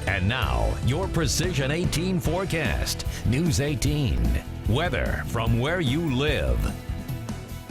And now, your Precision 18 forecast. News 18. Weather from where you live.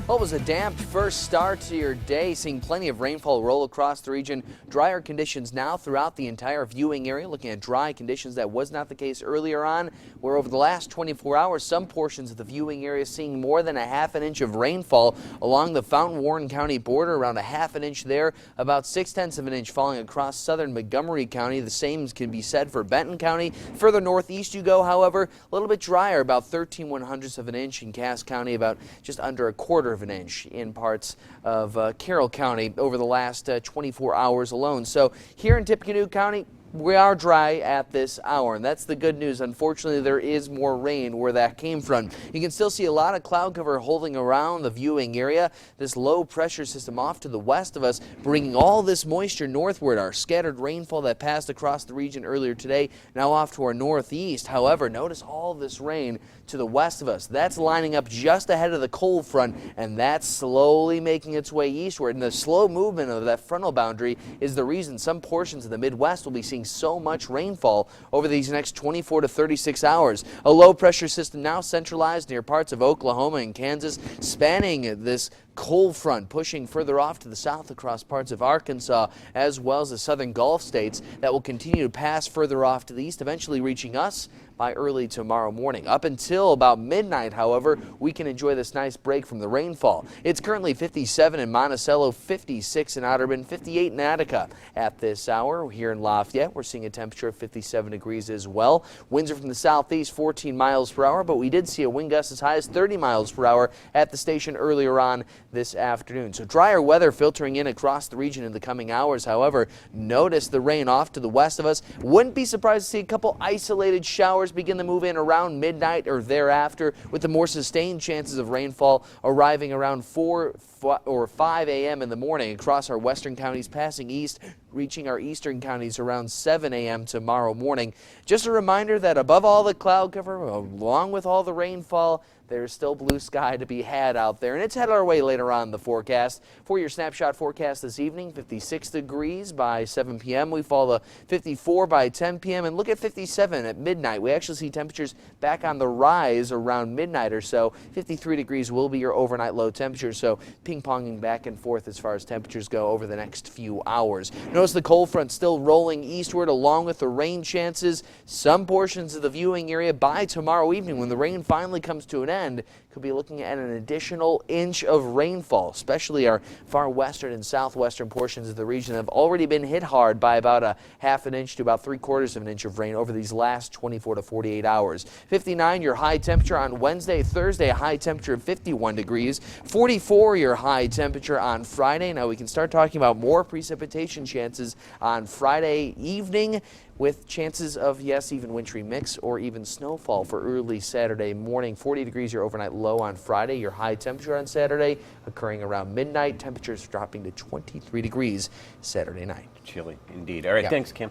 Well, it was a damp first start to your day, seeing plenty of rainfall roll across the region. Drier conditions now throughout the entire viewing area. Looking at dry conditions, that was not the case earlier on, where over the last 24 hours, some portions of the viewing area seeing more than a half an inch of rainfall along the Fountain Warren County border, around a half an inch there, about 6/10 of an inch falling across southern Montgomery County. The same can be said for Benton County. Further northeast you go, however, a little bit drier, about 13/100ths of an inch in Cass County, about just under a quarter of an inch in parts of Carroll County over the last 24 hours alone. So here in Tippecanoe County, we are dry at this hour, and that's the good news. Unfortunately, there is more rain where that came from. You can still see a lot of cloud cover holding around the viewing area. This low pressure system off to the west of us, bringing all this moisture northward. Our scattered rainfall that passed across the region earlier today, now off to our northeast. However, notice all this rain to the west of us. That's lining up just ahead of the cold front, and that's slowly making its way eastward. And the slow movement of that frontal boundary is the reason some portions of the Midwest will be seeing so much rainfall over these next 24 to 36 hours. A low pressure system now centralized near parts of Oklahoma and Kansas, spanning this cold front, pushing further off to the south across parts of Arkansas as well as the southern Gulf states, that will continue to pass further off to the east, eventually reaching us by early tomorrow morning. Up until about midnight, however, we can enjoy this nice break from the rainfall. It's currently 57 in Monticello, 56 in Otterburn, 58 in Attica. At this hour here in Lafayette, we're seeing a temperature of 57 degrees as well. Winds are from the southeast, 14 miles per hour, but we did see a wind gust as high as 30 miles per hour at the station earlier on this afternoon. So drier weather filtering in across the region in the coming hours. However, notice the rain off to the west of us. Wouldn't be surprised to see a couple isolated showers begin to move in around midnight or thereafter, with the more sustained chances of rainfall arriving around 4 or 5 a.m. in the morning across our western counties, passing east, reaching our eastern counties around 7 a.m. tomorrow morning. Just a reminder that above all the cloud cover, along with all the rainfall, there's still blue sky to be had out there, and it's headed our way later on in the forecast. For your snapshot forecast this evening, 56 degrees by 7 p.m. We fall to 54 by 10 p.m. and look at 57 at midnight. We actually see temperatures back on the rise around midnight or so. 53 degrees will be your overnight low temperature, so ping-ponging back and forth as far as temperatures go over the next few hours. Notice the cold front still rolling eastward along with the rain chances. Some portions of the viewing area by tomorrow evening, when the rain finally comes to an end, could be looking at an additional inch of rainfall. Especially our far western and southwestern portions of the region have already been hit hard by about a half an inch to about 3/4 of an inch of rain over these last 24 to 48 hours. 59 your high temperature on Wednesday. Thursday, a high temperature of 51 degrees. 44 your high temperature on Friday. Now we can start talking about more precipitation chances on Friday evening, with chances of, yes, even wintry mix or even snowfall for early Saturday morning. 40 degrees your overnight low on Friday. Your high temperature on Saturday occurring around midnight. Temperatures dropping to 23 degrees Saturday night. Chilly indeed. All right, Thanks, Kim.